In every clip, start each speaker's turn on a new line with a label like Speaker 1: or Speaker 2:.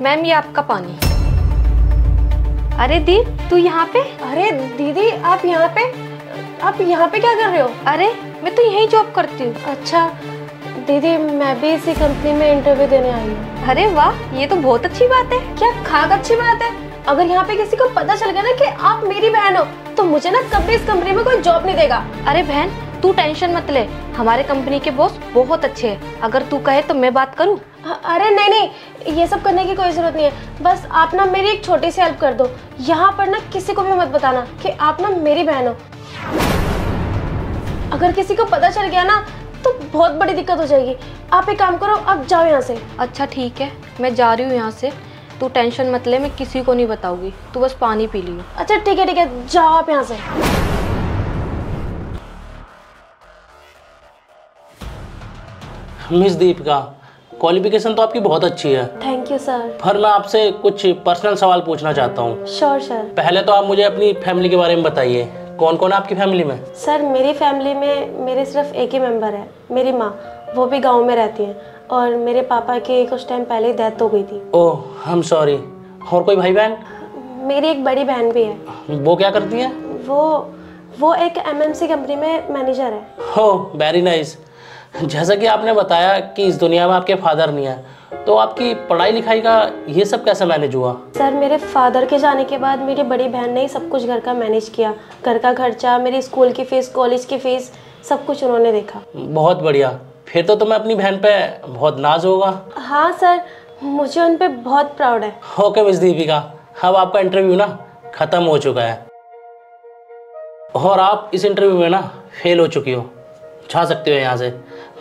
Speaker 1: Ma'am ये आपका पानी। अरे दीप तू यहाँ पे?
Speaker 2: अरे दीदी आप यहाँ पे क्या कर रहे हो?
Speaker 1: अरे मैं तो यहीं जॉब करती हूँ।
Speaker 2: अच्छा दीदी मैं भी इसी कंपनी में इंटरव्यू देने आई हूँ।
Speaker 1: अरे वाह ये तो बहुत अच्छी बात है।
Speaker 2: क्या खाक अच्छी बात है? अगर यहाँ पे किसी को पता चल गया ना कि आप मेरी बहन हो तो मुझे ना कभी इस कंपनी में कोई जॉब नहीं देगा।
Speaker 1: अरे बहन तू टेंशन मत ले, हमारे कंपनी के बॉस बहुत अच्छे हैं। अगर तू कहे तो मैं बात करूँ?
Speaker 2: अरे नहीं ये सब करने की कोई जरूरत नहीं है। बस आप ना मेरी एक छोटी सी हेल्प कर दो। यहाँ पर ना किसी को भी मत बताना कि आप ना मेरी बहन हो। अगर किसी को पता चल गया ना तो बहुत बड़ी दिक्कत हो जाएगी। आप एक काम करो, आप जाओ यहाँ से।
Speaker 1: अच्छा ठीक है मैं जा रही हूँ यहाँ से, तू टेंशन मत ले, मैं किसी को नहीं बताऊंगी, तू बस पानी पी लियो।
Speaker 2: अच्छा ठीक है जाओ आप यहाँ से।
Speaker 3: मिस दीपिका, क्वालिफिकेशन तो आपकी बहुत अच्छी है।
Speaker 2: Thank you sir.
Speaker 3: पर मैं आपसे कुछ पर्सनल सवाल पूछना चाहता हूँ।
Speaker 2: Sure sir.
Speaker 3: पहले तो आप मुझे अपनी फैमिली के बारे में बताइए, कौन कौन है आपकी फैमिली में?
Speaker 2: सर मेरी फैमिली में मेरे सिर्फ एक ही मेंबर है, मेरी माँ, वो भी गांव में रहती हैं और मेरे पापा की कुछ टाइम पहले डेथ हो गई थी।
Speaker 3: ओह आई एम सॉरी। और कोई भाई बहन?
Speaker 2: मेरी एक बड़ी बहन भी है।
Speaker 3: वो क्या करती है?
Speaker 2: वो एक एमएनसी कंपनी में मैनेजर है।
Speaker 3: Oh very nice. जैसा कि आपने बताया कि इस दुनिया में आपके फादर नहीं है, तो आपकी पढ़ाई लिखाई का ये सब कैसे मैनेज हुआ?
Speaker 2: सर मेरे फादर के जाने के बाद मेरी बड़ी बहन ने ही सब कुछ घर का मैनेज किया। घर का खर्चा, मेरी स्कूल की फीस, कॉलेज की फीस, सब कुछ उन्होंने देखा।
Speaker 3: बहुत बढ़िया। फिर तो तुम्हें अपनी बहन पे बहुत नाज होगा।
Speaker 2: हाँ सर मुझे उन पे बहुत प्राउड है।
Speaker 3: ओके मिस दीपिका, अब आपका इंटरव्यू ना खत्म हो चुका है और आप इस इंटरव्यू में ना फेल हो चुकी हो। जा सकते हो यहाँ से,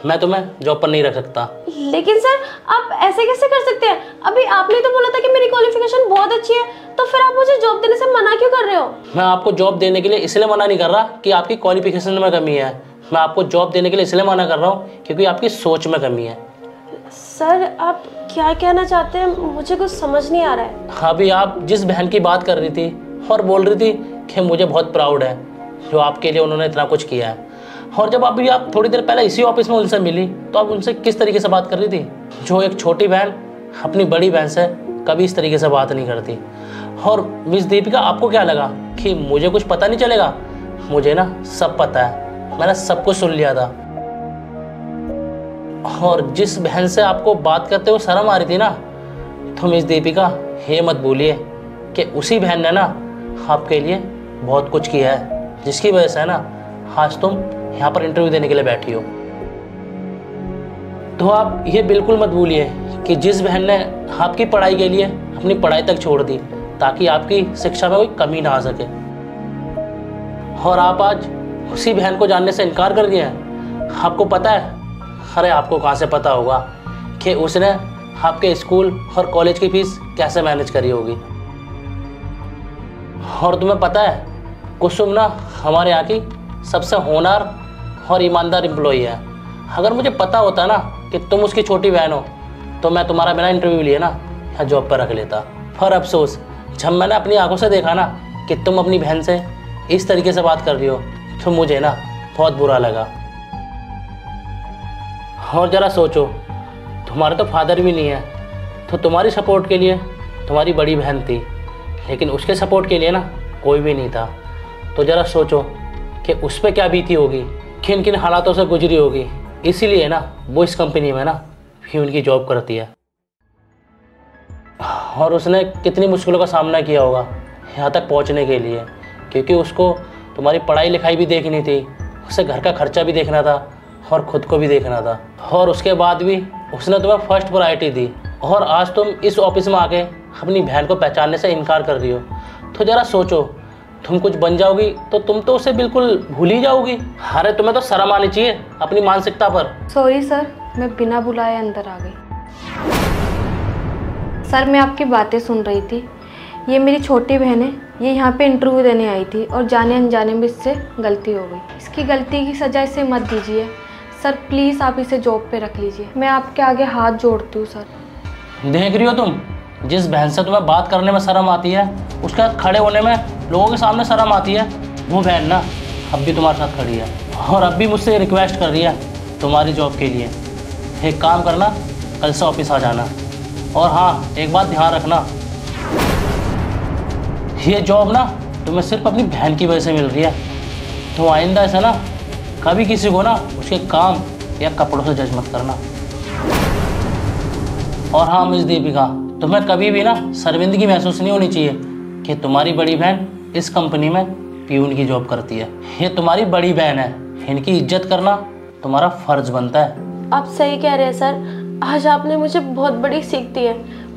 Speaker 3: मैं तुम्हें जॉब पर नहीं रख सकता।
Speaker 2: लेकिन सर आप ऐसे कैसे कर सकते हैं? अभी आपने तो बोला था कि मेरी क्वालिफिकेशन बहुत अच्छी है, तो फिर आप मुझे जॉब देने से मना क्यों कर रहे हो?
Speaker 3: मैं आपको जॉब देने के लिए इसलिए मना नहीं कर रहा कि आपकी क्वालिफिकेशन में कमी है। मैं आपको जॉब देने के लिए इसलिए मना कर रहा हूँ क्योंकि आपकी सोच में कमी है।
Speaker 2: सर आप क्या कहना चाहते हैं, मुझे कुछ समझ नहीं आ रहा है।
Speaker 3: अभी आप जिस बहन की बात कर रही थी और बोल रही थी कि मुझे बहुत प्राउड है जो आपके लिए उन्होंने इतना कुछ किया है, और जब अभी आप थोड़ी देर पहले इसी ऑफिस में उनसे मिली तो आप उनसे किस तरीके से बात कर रही थी? जो एक छोटी बहन अपनी बड़ी बहन से कभी इस तरीके से बात नहीं करती। और मिस दीपिका आपको क्या लगा कि मुझे कुछ पता नहीं चलेगा? मुझे ना सब पता है, मैंने सब कुछ सुन लिया था। और जिस बहन से आपको बात करते हुए शर्म आ रही थी ना, तो मिस दीपिका ये मत भूलिए कि उसी बहन ने ना आपके लिए बहुत कुछ किया है, जिसकी वजह से ना आज तुम यहाँ पर इंटरव्यू देने के लिए बैठी हो। तो आप ये बिल्कुल मत भूलिए कि जिस बहन ने आपकी पढ़ाई के लिए अपनी पढ़ाई तक छोड़ दी ताकि आपकी शिक्षा में कोई कमी ना आ सके, और आप आज उसी बहन को जानने से इनकार कर दिए हैं। आपको पता है, अरे आपको कहाँ से पता होगा कि उसने आपके स्कूल और कॉलेज की फीस कैसे मैनेज करी होगी। और तुम्हें पता है कुसुम ना हमारे यहाँ की सबसे होनहार और ईमानदार एम्प्लॉई है। अगर मुझे पता होता ना कि तुम उसकी छोटी बहन हो तो मैं तुम्हारा बिना इंटरव्यू लिए ना यहाँ जॉब पर रख लेता। पर अफसोस जब मैंने अपनी आंखों से देखा ना कि तुम अपनी बहन से इस तरीके से बात कर रही हो तो मुझे ना बहुत बुरा लगा। और ज़रा सोचो, तुम्हारे तो फादर भी नहीं है, तो तुम्हारी सपोर्ट के लिए तुम्हारी बड़ी बहन थी, लेकिन उसके सपोर्ट के लिए ना कोई भी नहीं था। तो ज़रा सोचो कि उस पर क्या बीती होगी, किन किन हालातों से गुजरी होगी। इसीलिए ना वो इस कंपनी में ना फ्यून की जॉब करती है। और उसने कितनी मुश्किलों का सामना किया होगा यहाँ तक पहुँचने के लिए, क्योंकि उसको तुम्हारी पढ़ाई लिखाई भी देखनी थी, उसे घर का खर्चा भी देखना था और ख़ुद को भी देखना था। और उसके बाद भी उसने तुम्हें फर्स्ट प्रायोरिटी दी, और आज तुम इस ऑफिस में आके अपनी बहन को पहचानने से इनकार कर रही हो। तो ज़रा सोचो, तुम कुछ बन जाओगी तो तुम तो उसे बिल्कुल भूल ही जाओगी। अरे तुम्हें तो शर्म आनी चाहिए अपनी मानसिकता पर।
Speaker 1: सॉरी सर, मैं बिना बुलाए अंदर आ गई। सर मैं आपकी बातें सुन रही थी, ये मेरी छोटी बहन है, ये यहाँ पे इंटरव्यू देने आई थी और जाने अनजाने में इससे गलती हो गई। इसकी गलती की सजा इसे मत दीजिए सर, प्लीज़ आप इसे जॉब पे रख लीजिए। मैं आपके आगे हाथ जोड़ती हूँ सर।
Speaker 3: देख रही हो तुम, जिस बहन से तुम्हें बात करने में शर्म आती है, उसके साथ खड़े होने में लोगों के सामने शर्म आती है, वो बहन ना अब भी तुम्हारे साथ खड़ी है और अब भी मुझसे रिक्वेस्ट कर रही है तुम्हारी जॉब के लिए। एक काम करना, कल से ऑफिस आ जाना। और हाँ, एक बात ध्यान रखना, ये जॉब ना तुम्हें सिर्फ अपनी बहन की वजह से मिल रही है। तो आइंदा ऐसा ना कभी किसी को ना उसके काम या कपड़ों से जज मत करना। और हाँ मिस दीपिका, तुम्हें कभी भी ना शर्मिंदगी महसूस नहीं होनी चाहिए कि तुम्हारी बड़ी बहन इस कंपनी में प्यून की जॉब करती है। ये तुम्हारी बड़ी बहन है, इनकी इज्जत करना तुम्हारा फर्ज बनता है।
Speaker 2: आप सही कह रहे हैं सर, आज आपने मुझे बहुत बड़ी सीख दी है।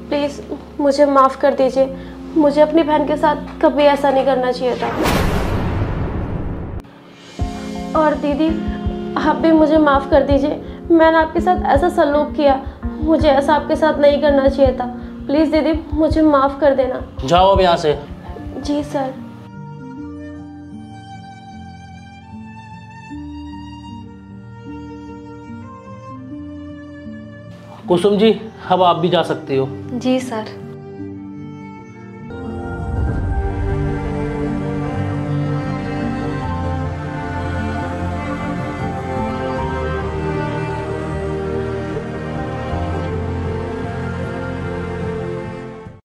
Speaker 2: प्लीज़ मुझे माफ़ कर दीजिए, मुझे अपनी बहन के साथ कभी ऐसा नहीं करना चाहिए था। और दीदी आप भी मुझे माफ़ कर दीजिए, मैंने आपके साथ ऐसा सलूक किया, मुझे ऐसा आपके साथ नहीं करना चाहिए था। प्लीज़ दीदी मुझे माफ़ कर देना।
Speaker 3: जाओ अब यहाँ से।
Speaker 2: जी सर।
Speaker 3: कुसुम जी, अब आप भी जा सकती हो।
Speaker 1: जी सर।